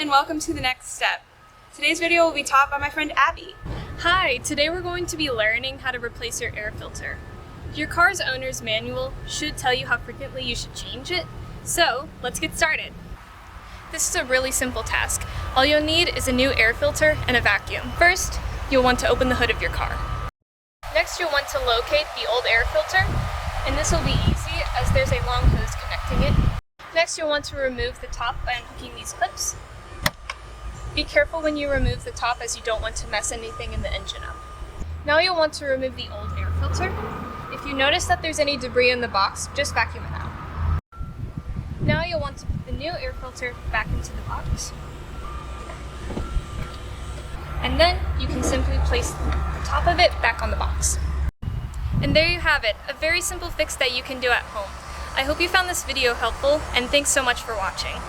and welcome to the next step. Today's video will be taught by my friend Abby. Hi, today we're going to be learning how to replace your air filter. Your car's owner's manual should tell you how frequently you should change it, so let's get started. This is a really simple task. All you'll need is a new air filter and a vacuum. First, you'll want to open the hood of your car. Next, you'll want to locate the old air filter, and this will be easy as there's a long hose connecting it. Next, you'll want to remove the top by unhooking these clips. Be careful when you remove the top as you don't want to mess anything in the engine up. Now you'll want to remove the old air filter. If you notice that there's any debris in the box, just vacuum it out. Now you'll want to put the new air filter back into the box. And then you can simply place the top of it back on the box. And there you have it, a very simple fix that you can do at home. I hope you found this video helpful, and thanks so much for watching.